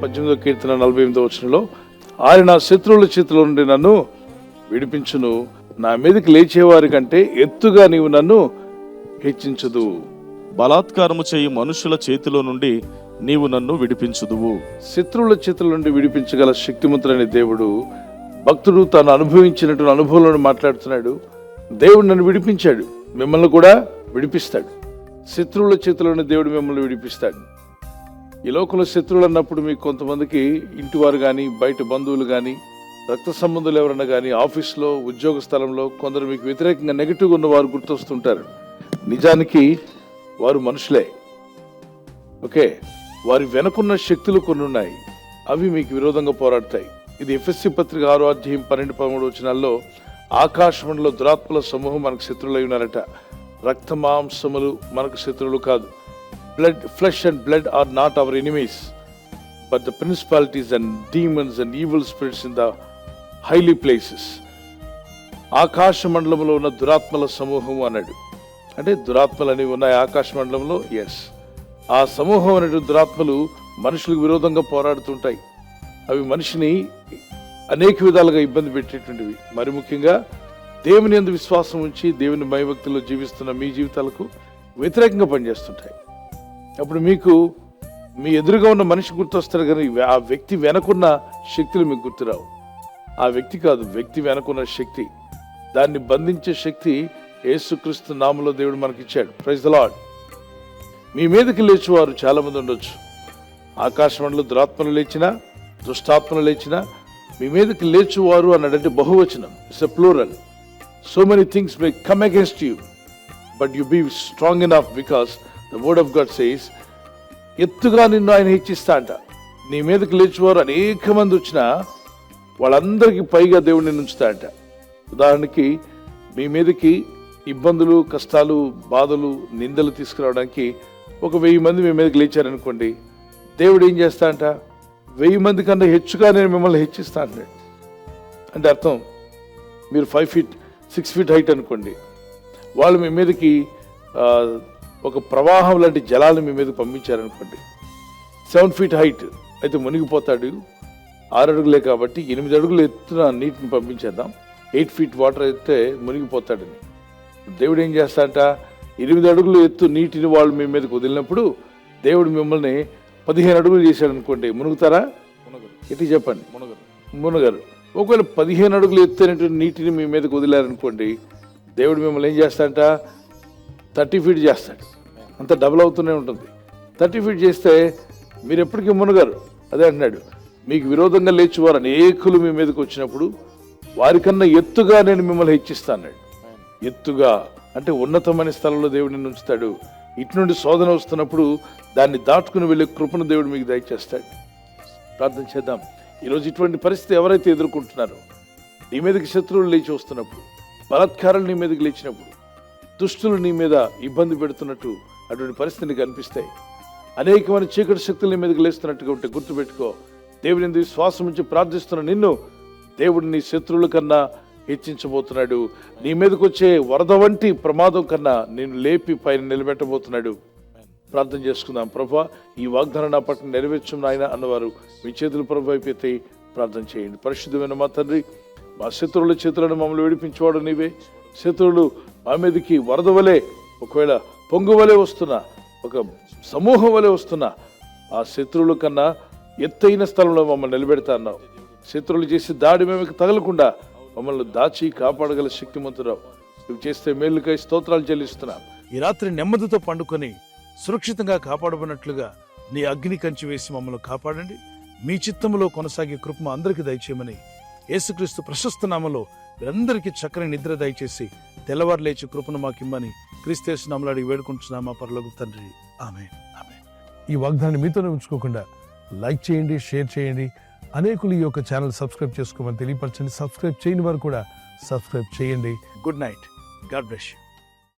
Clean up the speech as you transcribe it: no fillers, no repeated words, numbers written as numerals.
18వ కీర్తన 48వ వచనంలో, ఆయన నా శత్రువుల చేతిలో నుండి నన్ను విడిపించును, నా మీదకి లేచేవారి కంటే ఎత్తుగా నీవు నన్ను హెచ్చించదు. బలాత్కారము చేయి మనుషుల చేతిలో నుండి నీవు నన్ను విడిపించుదువు. శత్రువుల చేతుల నుండి విడిపించగల శక్తిమంతుడైన దేవుడు, భక్తుడు తాను అనుభవించినటువంటి అనుభవంలో మాట్లాడుతున్నాడు. దేవుడు నన్ను విడిపించాడు, మిమ్మల్ని కూడా విడిపిస్తాడు. శత్రువుల చేతుల్లోని దేవుడు మిమ్మల్ని విడిపిస్తాడు. ఈ లోకంలో శత్రువులు అన్నప్పుడు మీకు కొంతమందికి ఇంటివారు కానీ, బయట బంధువులు కానీ, రక్త సంబంధులు ఎవరన్నా కానీ, ఆఫీస్లో, ఉద్యోగ స్థలంలో కొందరు మీకు వ్యతిరేకంగా నెగిటివ్గా ఉన్న వారు గుర్తొస్తుంటారు. నిజానికి వారు మనుషులే. ఓకే, వారి వెనుకున్న శక్తులు కొన్ని ఉన్నాయి, అవి మీకు విరోధంగా పోరాడతాయి. ఇది ఎఫెసీ పత్రిక 6వ అధ్యాయం 12-13 వచనాల్లో, ఆకాశమండలో దురాత్మల సమూహం మనకు శత్రువులై ఉన్నారట. రక్త మాంసములు మనకు శత్రువులు కాదు. Flesh and blood are not our enemies, but the principalities and demons and evil spirits in the highly places. ఆకాశ మండలంలో ఉన్న దురాత్మల సమూహం అన్నాడు. అంటే దురాత్మలు అనేవి ఉన్నాయి ఆకాశ మండలంలో. ఎస్, ఆ సమూహం అనే దురాత్మలు మనుషులకు విరోధంగా పోరాడుతుంటాయి. అవి మనిషిని అనేక విధాలుగా ఇబ్బంది పెట్టేటువంటివి. మరి ముఖ్యంగా దేవుని యందు విశ్వాసం ఉంచి దేవుని భయభక్తుల్లో జీవిస్తున్న మీ జీవితాలకు వ్యతిరేకంగా పనిచేస్తుంటాయి. అప్పుడు మీకు మీ ఎదురుగా ఉన్న మనిషి గుర్తొస్తారు, కానీ ఆ వ్యక్తి వెనకున్న శక్తులు మీకు గుర్తురావు. ఆ వ్యక్తి కాదు, వ్యక్తి వెనకున్న శక్తి, దాన్ని బంధించే శక్తి యేసుక్రీస్తు నామములో దేవుడు మనకిచ్చాడు. Praise the lord. మీ మీదకి లేచేవారు చాలా మంది ఉండొచ్చు. ఆకాశమండలో దురాత్మలు లేచినా, దుష్టాత్మలు లేచినా, మీ మీదకి లేచువారు అన్నాడంటే బహువచనం. It's a plural. So many things may come against you, but you be strong enough, because the word of God says, ఎత్తుగా నిన్ను ఆయన హెచ్చిస్తా అంట. నీ మీదకి లేచేవారు అనేక మంది వచ్చినా వాళ్ళందరికీ పైగా దేవుడిని ఉంచుతా అంట. ఉదాహరణకి మీ మీదకి ఇబ్బందులు, కష్టాలు, బాధలు, నిందలు తీసుకురావడానికి ఒక 1000 మంది మీ మీదకి లేచారనుకోండి, దేవుడు ఏం చేస్తా అంట, 1000 మంది కన్నా హెచ్చుగా నేను మిమ్మల్ని హెచ్చిస్తా అంటాడు. అంటే అర్థం, మీరు 5 feet 6 feet హైట్ అనుకోండి, వాళ్ళు మీ మీదకి ఒక ప్రవాహం లాంటి జలాలు మీ మీదకి పంపించారనుకోండి, 7 feet హైట్ అయితే మునిగిపోతాడు. 6 అడుగులే కాబట్టి 8 అడుగులు ఎత్తున నీటిని పంపించేద్దాం, 8 feet వాటర్ అయితే మునిగిపోతాడని. దేవుడు ఏం చేస్తాడంట, 8 అడుగులు ఎత్తు నీటిని వాళ్ళు మీ మీదకి వదిలినప్పుడు దేవుడు మిమ్మల్ని 15 అడుగులు చేశాడు అనుకోండి, మునుగుతారా? ఎట్టి చెప్పండి, మునగరు. ఒకవేళ 15 అడుగులు ఎత్తైనటువంటి నీటిని మీ మీదకి వదిలారనుకోండి, దేవుడు మిమ్మల్ని ఏం చేస్తాడంట, 30 feet చేస్తాడు. అంత డబుల్ అవుతూనే ఉంటుంది. 30 feet చేస్తే మీరు ఎప్పటికీ మునగరు. అదే అంటున్నాడు, మీకు విరోధంగా లేచేవారు అనేకులు మీ మీదకి వచ్చినప్పుడు వారికన్నా ఎత్తుగా నేను మిమ్మల్ని హెచ్చిస్తాను. ఎత్తుగా అంటే ఉన్నతమైన స్థలంలో దేవుడిని ఉంచుతాడు. ఇటు నుండి శోధన వస్తున్నప్పుడు దాన్ని దాటుకుని వెళ్ళే కృపను దేవుడు మీకు దయచేస్తాడు. ప్రార్థన చేద్దాం. ఈరోజు ఇటువంటి పరిస్థితి ఎవరైతే ఎదుర్కొంటున్నారో, నీ మీదకి శత్రువులు లేచి వస్తున్నప్పుడు, బలాత్కారాలు నీ మీదకి లేచినప్పుడు, దుష్టులు నీ మీద ఇబ్బంది పెడుతున్నట్టు అటువంటి పరిస్థితిని కనిపిస్తాయి. అనేకమైన చీకటి శక్తులు నీ మీదకి లేస్తున్నట్టుగా ఉంటే గుర్తుపెట్టుకో, దేవుని యందు విశ్వాసం ఉంచి ప్రార్థిస్తున్న నిన్ను దేవుడు నీ శత్రువుల కన్నా హెచ్చించబోతున్నాడు. నీ మీదకి వచ్చే వరద వంటి ప్రమాదం కన్నా నేను లేపి పైన నిలబెట్టబోతున్నాడు. ప్రార్థన చేసుకుందాం. ప్రభువా, ఈ వాగ్దానం నా పట్ల నెరవేర్చు నాయన అన్నవారు మీ చేతులు ప్రభు అయిపోతే ప్రార్థన చేయండి. పరిశుద్ధమైన మా తండ్రి, మా శత్రువుల చేతులను మమ్మల్ని విడిపించేవాడు నీవే. శత్రువులు మా మీదకి వరద వలె, ఒకవేళ పొంగు వలె వస్తున్నా, ఒక సమూహం వలె వస్తున్నా, ఆ శత్రువుల కన్నా ఎత్తైన స్థలంలో మమ్మల్ని నిలబెడతా అన్నావు. శత్రువులు చేసి దాడి మేము తగలకుండా మమ్మల్ని దాచి కాపాడగల శక్తిమంతురావు. నువ్వు చేస్తే మేలుకై స్తోత్రాలు చెల్లిస్తున్నాం. ఈ రాత్రి నెమ్మదితో పండుకొని సురక్షితంగా కాపాడబడినట్లుగా నీ అగ్ని కంచి వేసి మమ్మల్ని కాపాడండి. మీ చిత్తములో కొనసాగే కృప అందరికీ దయచేయమని యేసుక్రీస్తు ప్రశస్త నామములో వీరందరికీ చక్కని నిద్ర దయచేసి తెల్లవారు లేచి కృపను మాకిమ్మని క్రీస్తు నామములో అడిగి వేడుకుంటున్నామా పరలోక తండ్రి. ఆమేన్. ఆమేన్. ఈ వాగ్దానాన్ని మీతోనే ఉంచుకోకుండా లైక్ చేయండి, షేర్ చేయండి. అనేకులు ఈ యొక్క ఛానల్ సబ్స్క్రైబ్ చేసుకోమని తెలియపరచండి. సబ్స్క్రైబ్ చేయని వారు కూడా సబ్స్క్రైబ్ చేయండి. Good night. God bless you.